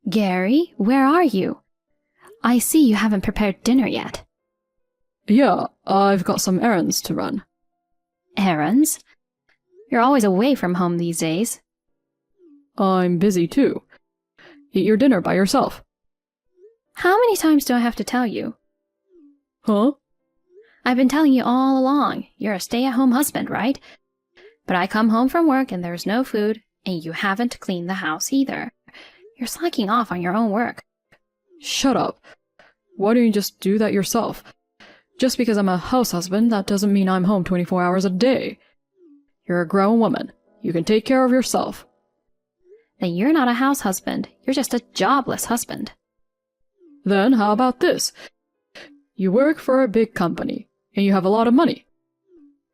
Gary, where are you? I see you haven't prepared dinner yet. Yeah, I've got some errands to run. Errands? You're always away from home these days. I'm busy too. Eat your dinner by yourself. How many times do I have to tell you? Huh? I've been telling you all along, you're a stay-at-home husband, right? But I come home from work and there's no food, and you haven't cleaned the house either. You're slacking off on your own work. Shut up. Why don't you just do that yourself? Just because I'm a house husband, that doesn't mean I'm home 24 hours a day. You're a grown woman. You can take care of yourself. Then you're not a house husband. You're just a jobless husband. Then how about this? You work for a big company, and you have a lot of money.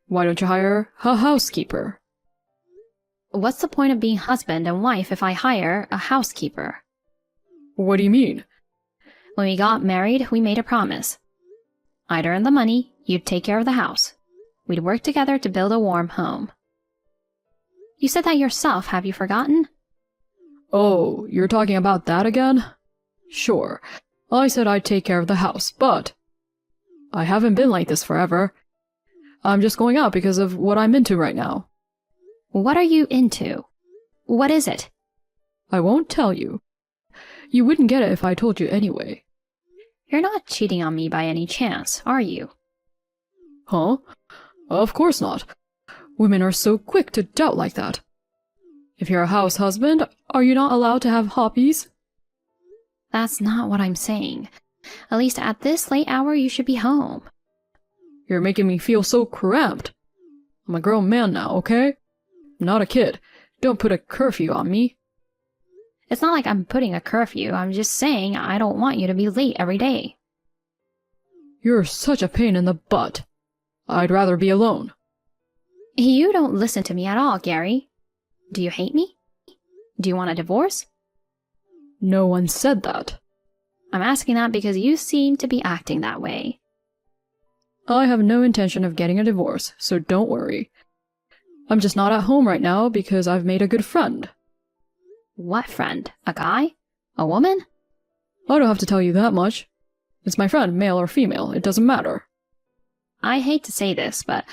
Why don't you hire a housekeeper? What's the point of being husband and wife if I hire a housekeeper? What do you mean? When we got married, we made a promise. I'd earn the money, you'd take care of the house. We'd work together to build a warm home. You said that yourself, have you forgotten? Oh, you're talking about that again? Sure, I said I'd take care of the house, but I haven't been like this forever. I'm just going out because of what I'm into right now. What are you into? What is it? I won't tell you. You wouldn't get it if I told you anyway. You're not cheating on me by any chance, are you? Huh? Of course not. Women are so quick to doubt like that. If you're a house husband, are you not allowed to have hobbies? That's not what I'm saying. At least at this late hour, you should be home. You're making me feel so cramped. I'm a grown man now, okay? I'm not a kid. Don't put a curfew on me. It's not like I'm putting a curfew. I'm just saying I don't want you to be late every day. You're such a pain in the butt. I'd rather be alone. You don't listen to me at all, Gary. Do you hate me? Do you want a divorce? No one said that. I'm asking that because you seem to be acting that way. I have no intention of getting a divorce, so don't worry. I'm just not at home right now because I've made a good friend. What friend? A guy? A woman? I don't have to tell you that much. It's my friend, male or female, it doesn't matter. I hate to say this, but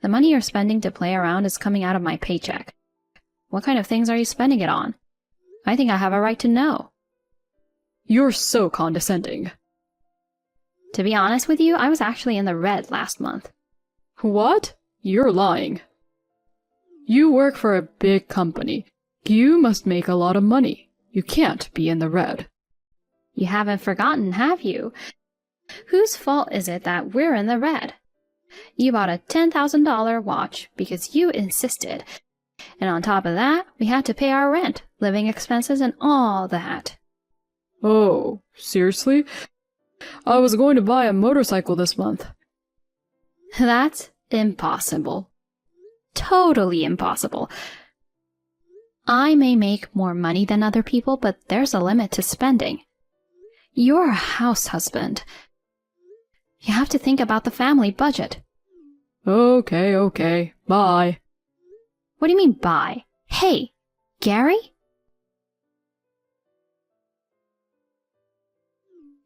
the money you're spending to play around is coming out of my paycheck. What kind of things are you spending it on? I think I have a right to know. You're so condescending. To be honest with you, I was actually in the red last month. What? You're lying. You work for a big company. You must make a lot of money. You can't be in the red. You haven't forgotten, have you? Whose fault is it that we're in the red? You bought a $10,000 watch because you insisted. And on top of that, we had to pay our rent, living expenses, and all that. Oh, seriously? I was going to buy a motorcycle this month. That's impossible. Totally impossible. I may make more money than other people, but there's a limit to spending. You're a house husband. You have to think about the family budget. Okay, bye. What do you mean, bye? Hey, Gary?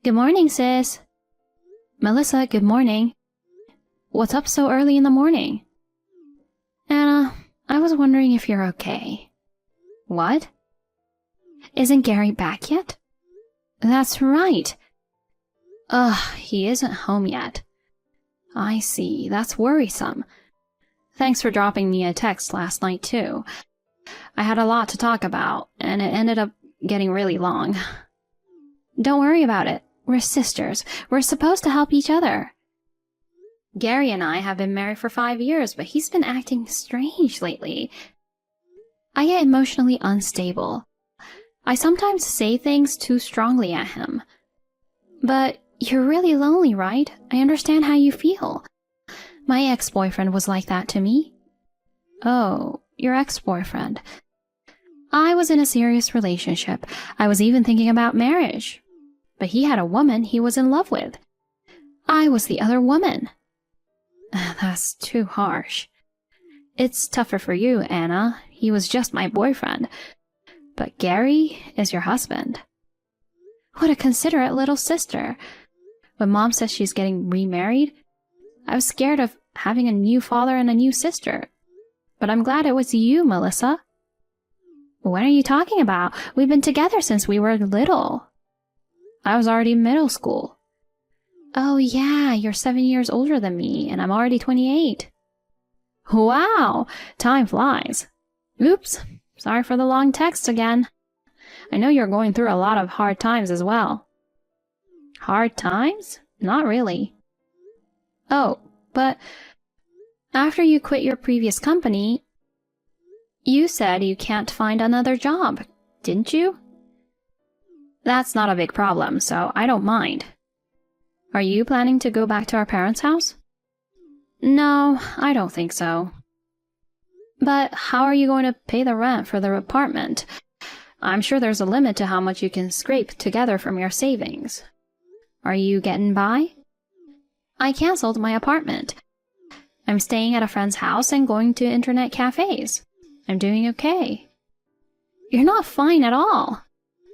Good morning, sis. Melissa, good morning. What's up so early in the morning? Anna, I was wondering if you're okay. What? Isn't Gary back yet? That's right. Ugh, he isn't home yet. I see, that's worrisome. Thanks for dropping me a text last night, too. I had a lot to talk about, and it ended up getting really long. Don't worry about it. We're sisters. We're supposed to help each other. Gary and I have been married for 5 years, but he's been acting strange lately. I get emotionally unstable. I sometimes say things too strongly at him. But you're really lonely, right? I understand how you feel. My ex-boyfriend was like that to me. Oh, your ex-boyfriend. I was in a serious relationship. I was even thinking about marriage. But he had a woman he was in love with. I was the other woman. That's too harsh. It's tougher for you, Anna. He was just my boyfriend. But Gary is your husband. What a considerate little sister. When Mom says she's getting remarried, I was scared of having a new father and a new sister. But I'm glad it was you, Melissa. What are you talking about? We've been together since we were little. I was already in middle school. Oh yeah, you're 7 years older than me, and I'm already 28. Wow, time flies. Oops, sorry for the long text again. I know you're going through a lot of hard times as well. Hard times? Not really. Oh, but after you quit your previous company, you said you can't find another job, didn't you? That's not a big problem, so I don't mind. Are you planning to go back to our parents' house? No, I don't think so. But how are you going to pay the rent for the apartment? I'm sure there's a limit to how much you can scrape together from your savings. Are you getting by? I canceled my apartment. I'm staying at a friend's house and going to internet cafes. I'm doing okay. You're not fine at all.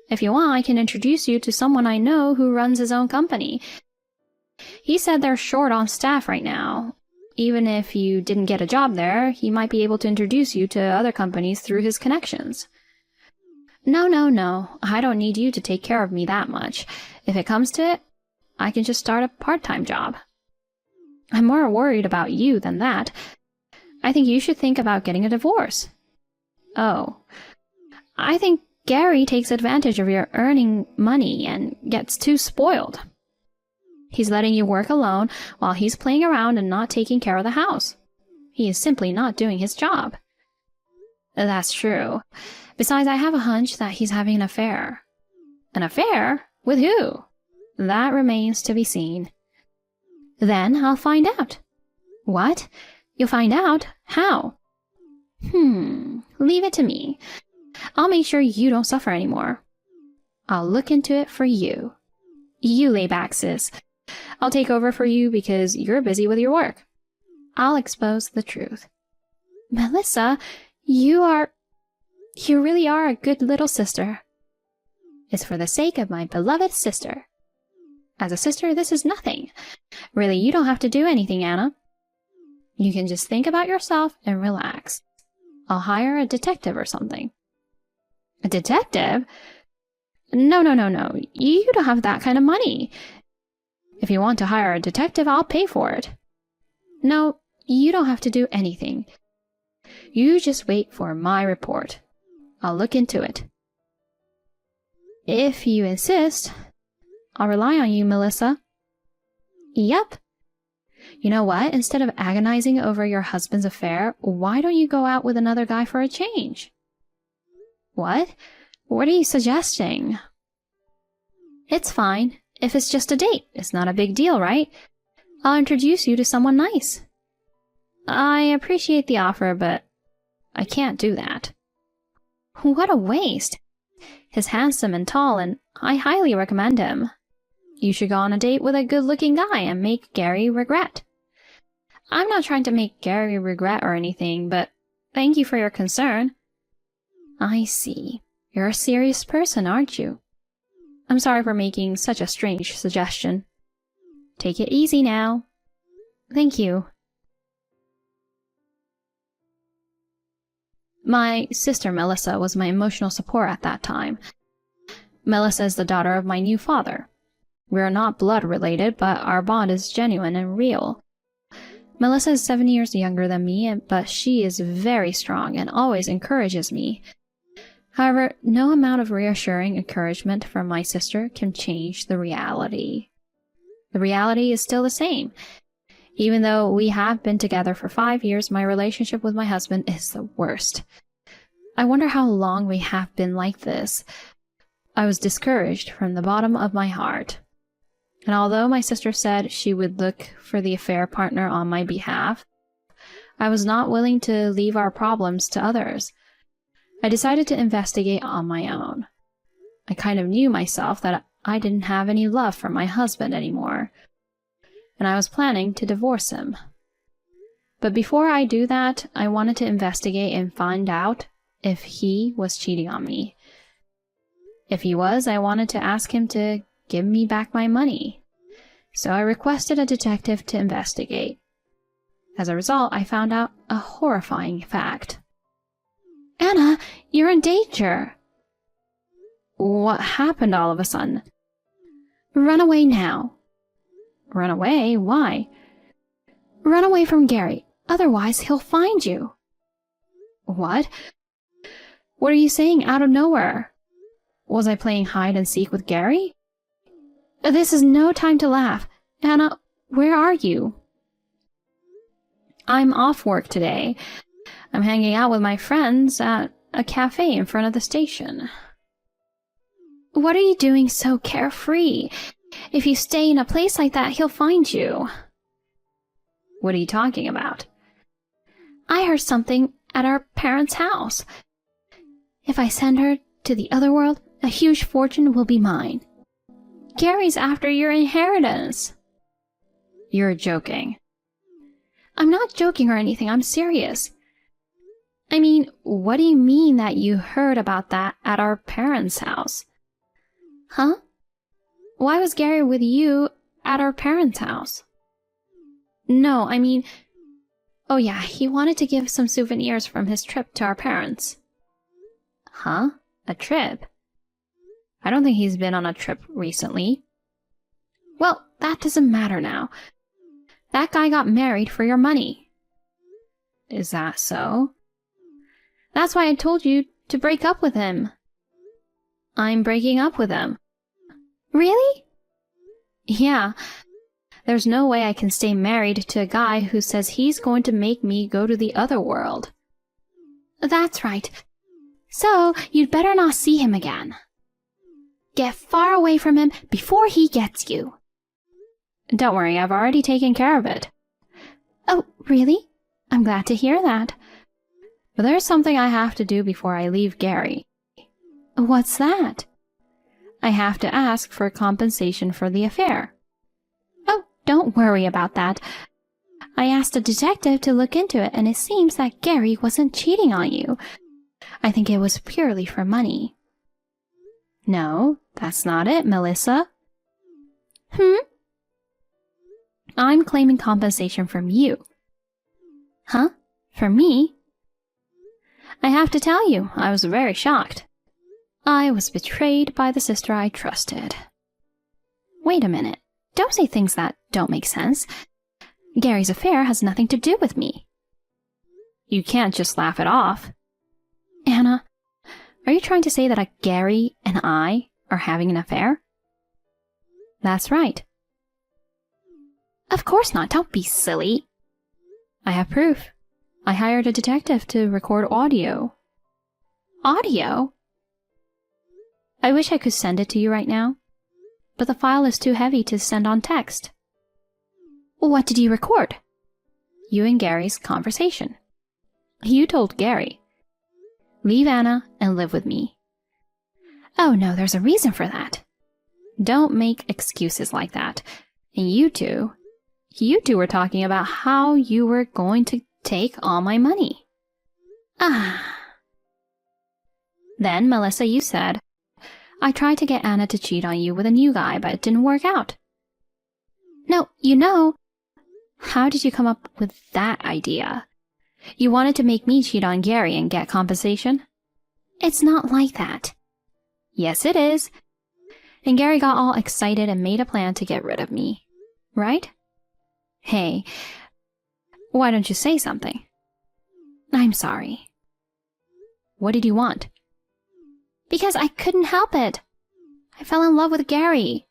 If you want, I can introduce you to someone I know who runs his own company. He said they're short on staff right now. Even if you didn't get a job there, he might be able to introduce you to other companies through his connections. No. I don't need you to take care of me that much. If it comes to it, I can just start a part-time job. I'm more worried about you than that. I think you should think about getting a divorce. Oh, I think Gary takes advantage of your earning money and gets too spoiled. He's letting you work alone while he's playing around and not taking care of the house. He is simply not doing his job. That's true. Besides, I have a hunch that he's having an affair. An affair? With who? That remains to be seen. Then I'll find out. What? You'll find out? How? Leave it to me. I'll make sure you don't suffer anymore. I'll look into it for you. You lay back, sis. I'll take over for you because you're busy with your work. I'll expose the truth. Melissa, you really are a good little sister. It's for the sake of my beloved sister. As a sister, this is nothing. Really, you don't have to do anything, Anna. You can just think about yourself and relax. I'll hire a detective or something. A detective? No. You don't have that kind of money. If you want to hire a detective, I'll pay for it. No, you don't have to do anything. You just wait for my report. I'll look into it. If you insist, I'll rely on you, Melissa. Yep. You know what? Instead of agonizing over your husband's affair, why don't you go out with another guy for a change? What? What are you suggesting? It's fine. If it's just a date, it's not a big deal, right? I'll introduce you to someone nice. I appreciate the offer, but I can't do that. What a waste. He's handsome and tall, and I highly recommend him. You should go on a date with a good-looking guy and make Gary regret. I'm not trying to make Gary regret or anything, but thank you for your concern. I see. You're a serious person, aren't you? I'm sorry for making such a strange suggestion. Take it easy now. Thank you. My sister Melissa was my emotional support at that time. Melissa is the daughter of my new father. We are not blood related, but our bond is genuine and real. Melissa is 7 years younger than me, but she is very strong and always encourages me. However, no amount of reassuring encouragement from my sister can change the reality. The reality is still the same. Even though we have been together for 5 years, my relationship with my husband is the worst. I wonder how long we have been like this. I was discouraged from the bottom of my heart. And although my sister said she would look for the affair partner on my behalf, I was not willing to leave our problems to others. I decided to investigate on my own. I kind of knew myself that I didn't have any love for my husband anymore, and I was planning to divorce him. But before I do that, I wanted to investigate and find out if he was cheating on me. If he was, I wanted to ask him to give me back my money. So I requested a detective to investigate. As a result, I found out a horrifying fact. Anna, you're in danger. What happened all of a sudden? Run away now. Run away? Why? Run away from Gary, otherwise he'll find you. What? What are you saying out of nowhere? Was I playing hide and seek with Gary? This is no time to laugh. Anna, where are you? I'm off work today. I'm hanging out with my friends at a cafe in front of the station. What are you doing so carefree? If you stay in a place like that, he'll find you. What are you talking about? I heard something at our parents' house. If I send her to the other world, a huge fortune will be mine. Gary's after your inheritance. You're joking. I'm not joking or anything, I'm serious. I mean, what do you mean that you heard about that at our parents' house? Huh? Why was Gary with you at our parents' house? No, I mean... Oh yeah, he wanted to give some souvenirs from his trip to our parents. Huh? A trip? I don't think he's been on a trip recently. Well, that doesn't matter now. That guy got married for your money. Is that so? That's why I told you to break up with him. I'm breaking up with him. Really? Yeah. There's no way I can stay married to a guy who says he's going to make me go to the other world. That's right. So, you'd better not see him again. Get far away from him before he gets you. Don't worry, I've already taken care of it. Oh, really? I'm glad to hear that. But there's something I have to do before I leave Gary. What's that? I have to ask for compensation for the affair. Oh, don't worry about that. I asked a detective to look into it, and it seems that Gary wasn't cheating on you. I think it was purely for money. No, that's not it, Melissa. I'm claiming compensation from you. Huh? From me? I have to tell you, I was very shocked. I was betrayed by the sister I trusted. Wait a minute. Don't say things that don't make sense. Gary's affair has nothing to do with me. You can't just laugh it off. Anna, are you trying to say that Gary and I are having an affair? That's right. Of course not. Don't be silly. I have proof. I hired a detective to record audio. Audio? I wish I could send it to you right now, but the file is too heavy to send on text. What did you record? You and Gary's conversation. You told Gary, leave Anna and live with me. Oh no, there's a reason for that. Don't make excuses like that. And you two were talking about how you were going to take all my money. Then, Melissa, you said, I tried to get Anna to cheat on you with a new guy, but it didn't work out. No, you know. How did you come up with that idea? You wanted to make me cheat on Gary and get compensation? It's not like that. Yes, it is. And Gary got all excited and made a plan to get rid of me. Right? Hey, why don't you say something? I'm sorry. What did you want? Because I couldn't help it. I fell in love with Gary.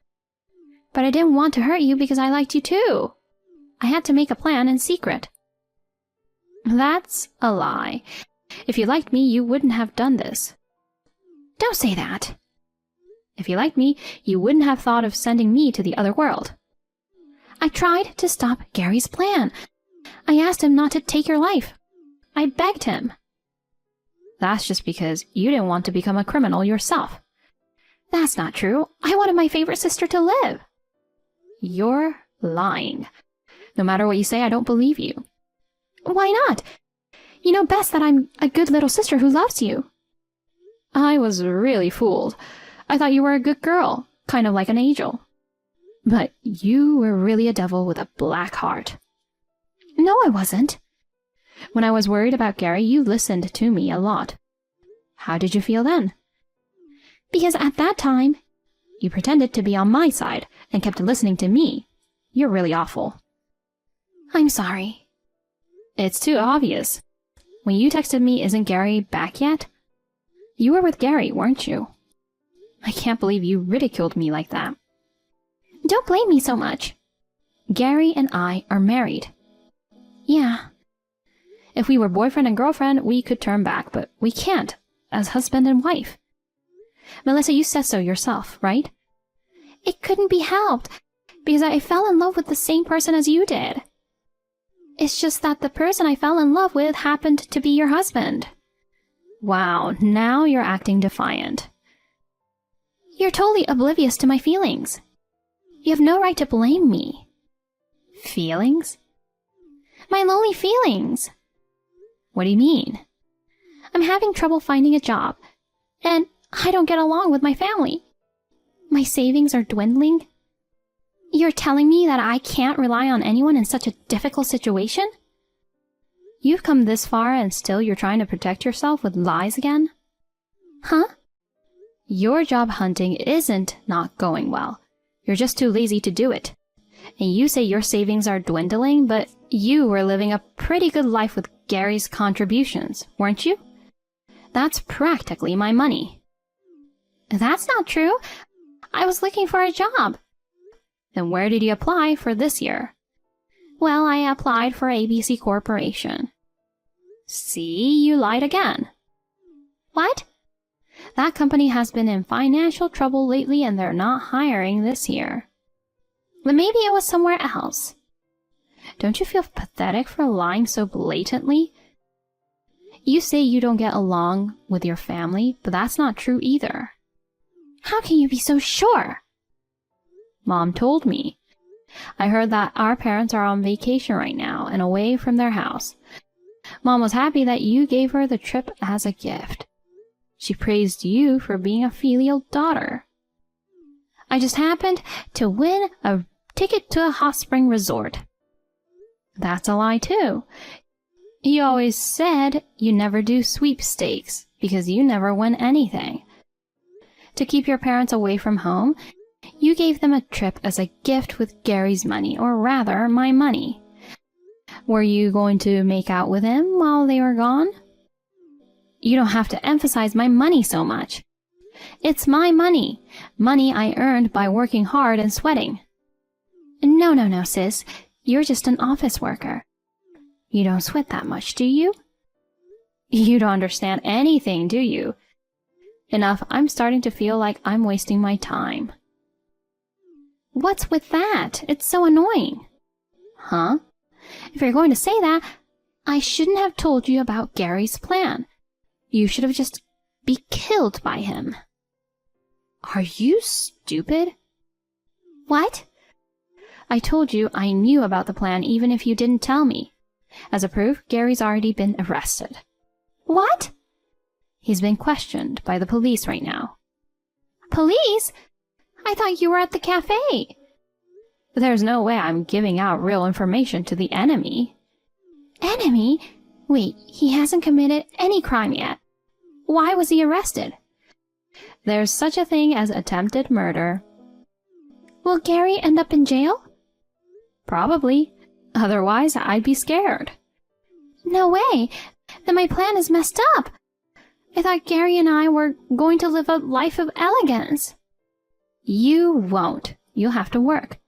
But I didn't want to hurt you because I liked you too. I had to make a plan in secret. That's a lie. If you liked me, you wouldn't have done this. Don't say that. If you liked me, you wouldn't have thought of sending me to the other world. I tried to stop Gary's plan. I asked him not to take your life. I begged him. That's just because you didn't want to become a criminal yourself. That's not true. I wanted my favorite sister to live. You're lying. No matter what you say, I don't believe you. Why not? You know best that I'm a good little sister who loves you. I was really fooled. I thought you were a good girl, kind of like an angel. But you were really a devil with a black heart. No, I wasn't. When I was worried about Gary, you listened to me a lot. How did you feel then? Because at that time, you pretended to be on my side and kept listening to me. You're really awful. I'm sorry. It's too obvious. When you texted me, isn't Gary back yet? You were with Gary, weren't you? I can't believe you ridiculed me like that. Don't blame me so much. Gary and I are married. Yeah. If we were boyfriend and girlfriend, we could turn back, but we can't, as husband and wife. Melissa, you said so yourself, right? It couldn't be helped, because I fell in love with the same person as you did. It's just that the person I fell in love with happened to be your husband. Wow, now you're acting defiant. You're totally oblivious to my feelings. You have no right to blame me. Feelings? My lonely feelings. What do you mean? I'm having trouble finding a job, and I don't get along with my family. My savings are dwindling. You're telling me that I can't rely on anyone in such a difficult situation? You've come this far and still you're trying to protect yourself with lies again? Huh? Your job hunting isn't not going well. You're just too lazy to do it. And you say your savings are dwindling, but you were living a pretty good life with Gary's contributions, weren't you? That's practically my money. That's not true. I was looking for a job. Then where did you apply for this year? Well, I applied for ABC Corporation. See, you lied again. What? That company has been in financial trouble lately and they're not hiring this year. But maybe it was somewhere else. Don't you feel pathetic for lying so blatantly? You say you don't get along with your family, but that's not true either. How can you be so sure? Mom told me. I heard that our parents are on vacation right now and away from their house. Mom was happy that you gave her the trip as a gift. She praised you for being a filial daughter. I just happened to win a ticket to a hot spring resort. That's a lie too. You always said you never do sweepstakes because you never win anything. To keep your parents away from home, you gave them a trip as a gift with Gary's money, or rather, my money. Were you going to make out with him while they were gone? You don't have to emphasize my money so much. It's my money. Money I earned by working hard and sweating. No, sis. You're just an office worker. You don't sweat that much, do you? You don't understand anything, do you? Enough, I'm starting to feel like I'm wasting my time. What's with that? It's so annoying. Huh? If you're going to say that, I shouldn't have told you about Gary's plan. You should have just been killed by him. Are you stupid? What? I told you I knew about the plan even if you didn't tell me. As a proof, Gary's already been arrested. What? He's been questioned by the police right now. Police? I thought you were at the cafe. There's no way I'm giving out real information to the enemy. Enemy? Wait, he hasn't committed any crime yet. Why was he arrested? There's such a thing as attempted murder. Will Gary end up in jail? Probably. Otherwise, I'd be scared. No way. Then my plan is messed up. I thought Gary and I were going to live a life of elegance. You won't. You'll have to work.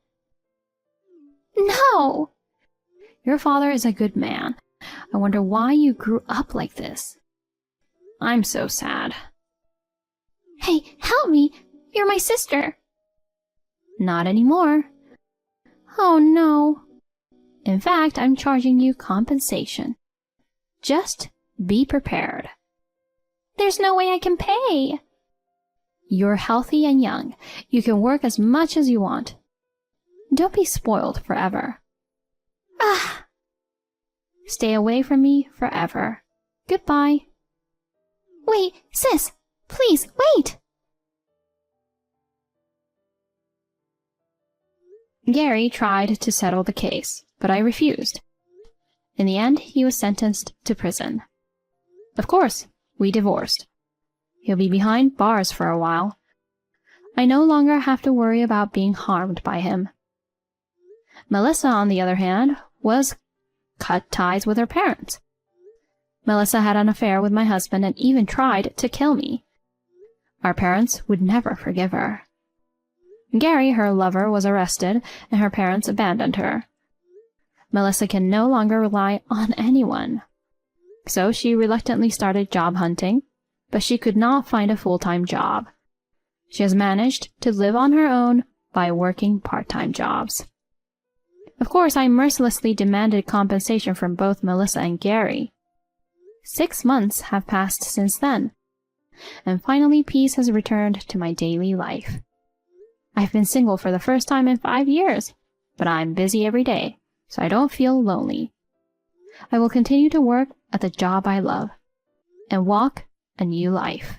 No! Your father is a good man. I wonder why you grew up like this. I'm so sad. Hey, help me! You're my sister! Not anymore. Oh no. In fact, I'm charging you compensation. Just be prepared. There's no way I can pay. You're healthy and young. You can work as much as you want. Don't be spoiled forever. Ah! Stay away from me forever. Goodbye. Wait, sis! Please, wait! Gary tried to settle the case, but I refused. In the end, he was sentenced to prison. Of course, we divorced. He'll be behind bars for a while. I no longer have to worry about being harmed by him. Melissa, on the other hand, was cut ties with her parents. Melissa had an affair with my husband and even tried to kill me. Our parents would never forgive her. Gary, her lover, was arrested, and her parents abandoned her. Melissa can no longer rely on anyone. So she reluctantly started job hunting, but she could not find a full-time job. She has managed to live on her own by working part-time jobs. Of course, I mercilessly demanded compensation from both Melissa and Gary. 6 months have passed since then, and finally peace has returned to my daily life. I've been single for the first time in 5 years, but I'm busy every day, so I don't feel lonely. I will continue to work at the job I love and walk a new life.